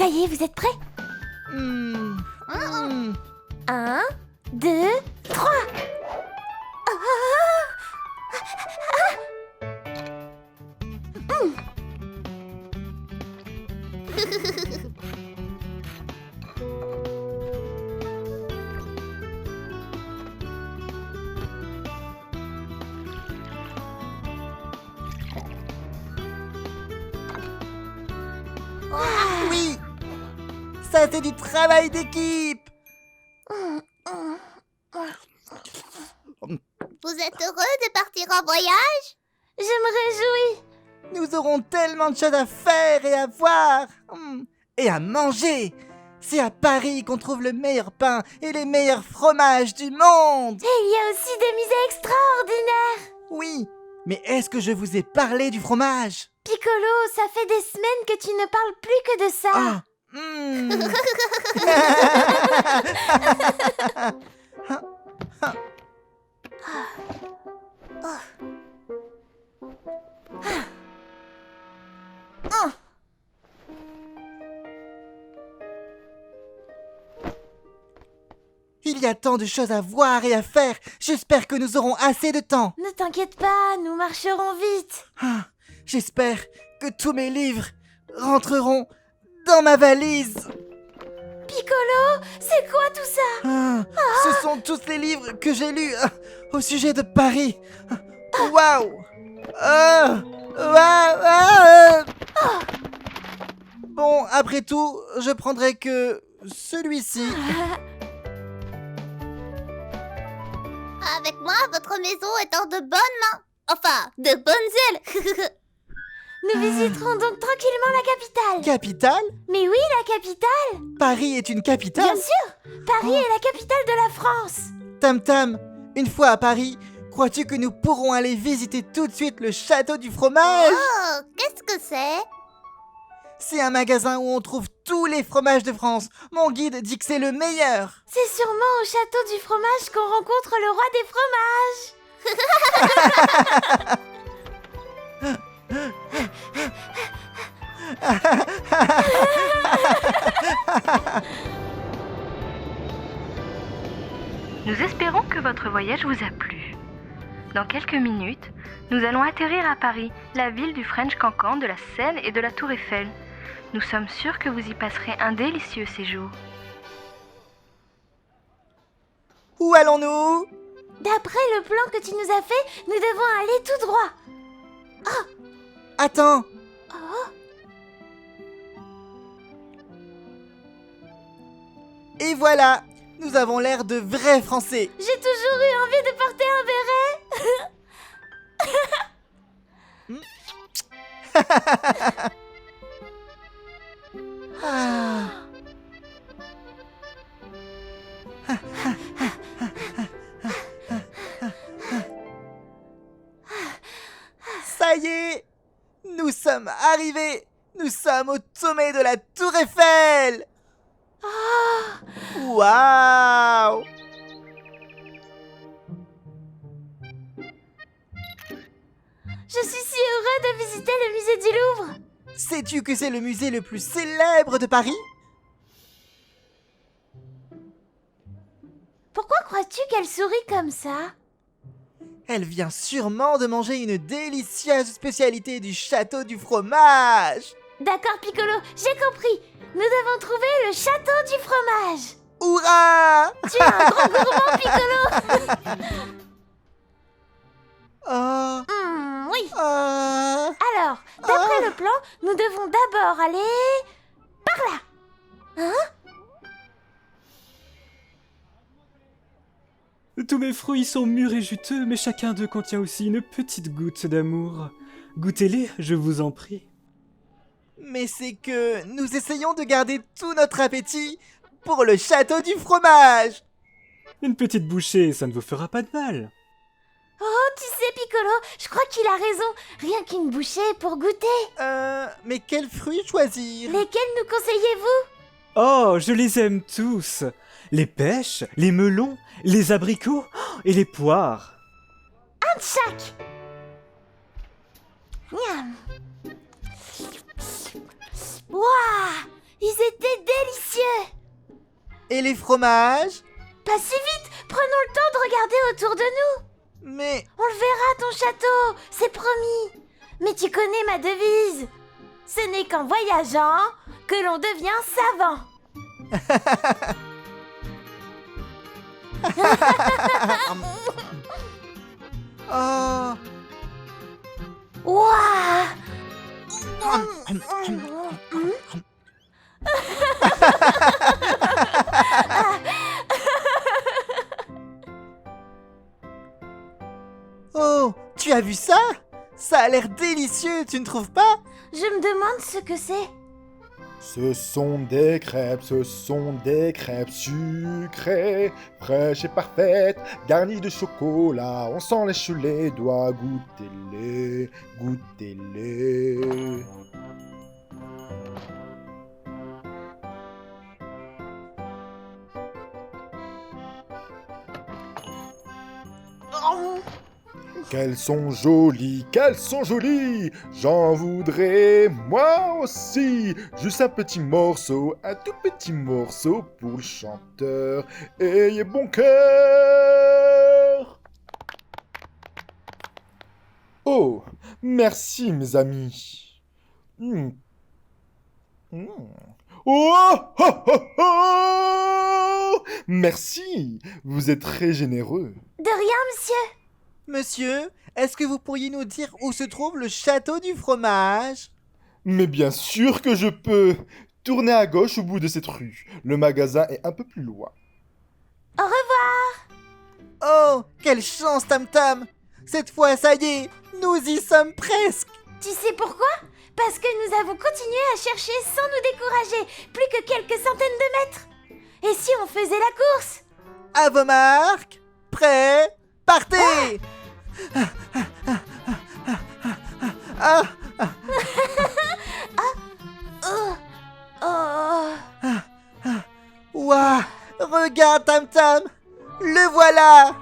Ça y est, vous êtes prêts? 1, 2, 3. Oui! Ça, c'est du travail d'équipe! Vous êtes heureux de partir en voyage? Je me réjouis. Nous aurons tellement de choses à faire et à voir! Et à manger! C'est à Paris qu'on trouve le meilleur pain et les meilleurs fromages du monde! Et il y a aussi des musées extraordinaires. Oui, mais est-ce que je vous ai parlé du fromage? Piccolo, ça fait des semaines que tu ne parles plus que de ça. Ah, Il y a tant de choses à voir et à faire. J'espère que nous aurons assez de temps. Ne t'inquiète pas, nous marcherons vite. J'espère que tous mes livres rentreront dans ma valise. Piccolo, c'est quoi tout ça? Ce sont tous les livres que j'ai lus au sujet de Paris. Waouh! Bon, après tout, je prendrai que celui-ci. Avec moi, votre maison est en de bonnes mains. Enfin, de bonnes ailes. Nous visiterons donc tranquillement la capitale. Capitale? Mais oui, la capitale. Paris est une capitale? Bien sûr, Paris est la capitale de la France. Tam Tam, une fois à Paris, crois-tu que nous pourrons aller visiter tout de suite le château du fromage? Oh, qu'est-ce que c'est? C'est un magasin où on trouve tous les fromages de France. Mon guide dit que c'est le meilleur. C'est sûrement au château du fromage qu'on rencontre le roi des fromages. Nous espérons que votre voyage vous a plu. Dans quelques minutes, nous allons atterrir à Paris, la ville du French Cancan, de la Seine et de la Tour Eiffel. Nous sommes sûrs que vous y passerez un délicieux séjour. Où allons-nous? D'après le plan que tu nous as fait, nous devons aller tout droit. Attends. Et voilà, nous avons l'air de vrais Français. J'ai toujours eu envie de porter un béret. Ça y est, nous sommes arrivés. Nous sommes au sommet de la Tour Eiffel. Waouh! Je suis si heureux de visiter le musée du Louvre. Sais-tu que c'est le musée le plus célèbre de Paris? Pourquoi crois-tu qu'elle sourit comme ça? Elle vient sûrement de manger une délicieuse spécialité du château du fromage. D'accord, Piccolo, j'ai compris. Nous devons trouver le château du fromage. Hurrah! Tu es un grand gourmand, Piccolo. Oui. Alors, d'après le plan, nous devons d'abord aller par là. Tous mes fruits sont mûrs et juteux, mais chacun d'eux contient aussi une petite goutte d'amour. Goûtez-les, je vous en prie. Mais c'est que nous essayons de garder tout notre appétit pour le château du fromage. Une petite bouchée, ça ne vous fera pas de mal. Oh, tu sais, Piccolo, je crois qu'il a raison. Rien qu'une bouchée pour goûter. Mais quels fruits choisir? Lesquels nous conseillez-vous? Oh, je les aime tous. Les pêches, les melons, les abricots et les poires. Un de chaque. Miam. Waouh! Ils étaient délicieux. Et les fromages? Pas si vite, prenons le temps de regarder autour de nous. Mais On le verra, ton château, c'est promis. Mais tu connais ma devise. Ce n'est qu'en voyageant que l'on devient savant. oh, Ouah. oh, tu as vu ça? Ça a l'air délicieux, tu ne trouves pas? Je me demande ce que c'est. Ce sont des crêpes sucrées, fraîches et parfaites, garnies de chocolat. On s'en lèche les doigts, goûtez-les, goûtez-les. Oh. Qu'elles sont jolies, j'en voudrais moi aussi. Juste un petit morceau, un tout petit morceau pour le chanteur. Ayez bon cœur. Oh, merci mes amis. Oh, oh, oh, oh. Merci, vous êtes très généreux. De rien, monsieur. Monsieur, est-ce que vous pourriez nous dire où se trouve le château du fromage? Mais bien sûr que je peux. Tournez à gauche au bout de cette rue. Le magasin est un peu plus loin. Au revoir. Oh, quelle chance, Tam Tam! Cette fois, ça y est, nous y sommes presque! Tu sais pourquoi? Parce que nous avons continué à chercher sans nous décourager, plus que quelques centaines de mètres. Et si on faisait la course? À vos marques, prêts, partez! Ouah, regarde Tam Tam, le voilà!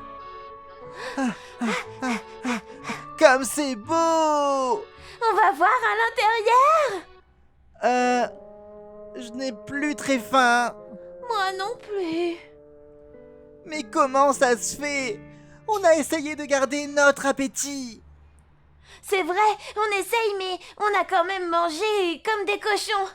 Comme c'est beau! On va voir à l'intérieur. Je n'ai plus très faim. Moi non plus. Mais comment ça se fait? On a essayé de garder notre appétit. C'est vrai, on essaye, mais on a quand même mangé comme des cochons.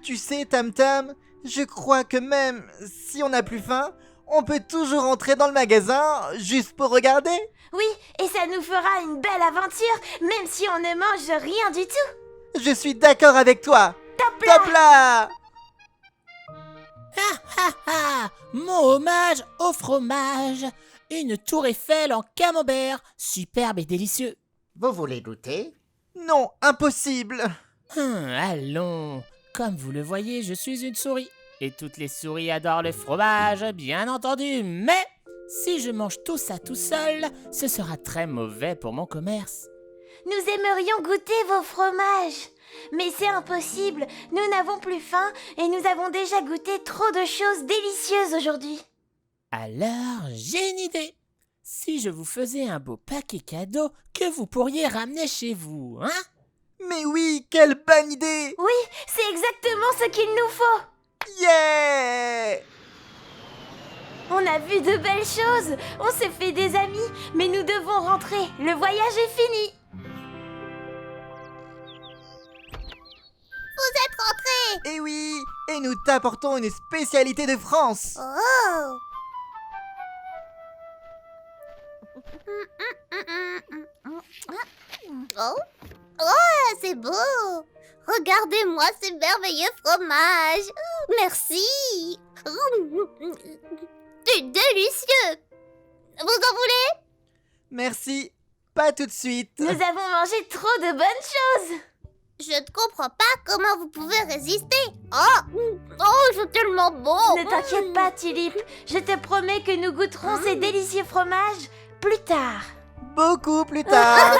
Tu sais, Tam Tam, je crois que même si on n'a plus faim, on peut toujours entrer dans le magasin juste pour regarder. Oui, et ça nous fera une belle aventure, même si on ne mange rien du tout. Je suis d'accord avec toi. Top là. Top là! Mon hommage au fromage. Une tour Eiffel en camembert, superbe et délicieux. Vous voulez goûter? Non, impossible. Allons, comme vous le voyez, je suis une souris. Et toutes les souris adorent le fromage, bien entendu. Mais si je mange tout ça tout seul, ce sera très mauvais pour mon commerce. Nous aimerions goûter vos fromages. Mais c'est impossible, nous n'avons plus faim et nous avons déjà goûté trop de choses délicieuses aujourd'hui. Alors, j'ai une idée. Si je vous faisais un beau paquet cadeau que vous pourriez ramener chez vous, hein? Mais oui, quelle bonne idée! Oui, c'est exactement ce qu'il nous faut. Yeah! On a vu de belles choses, on s'est fait des amis, mais nous devons rentrer, le voyage est fini. Vous êtes rentrés. Et oui, et nous t'apportons une spécialité de France. Oh. Oh, oh, c'est beau. Regardez-moi ces merveilleux fromages. Merci. C'est délicieux. Vous en voulez? Merci, pas tout de suite. Nous avons mangé trop de bonnes choses. Je ne comprends pas comment vous pouvez résister. Oh, c'est tellement bon. Ne t'inquiète pas, Tulip, je te promets que nous goûterons ces délicieux fromages plus tard. Beaucoup plus tard.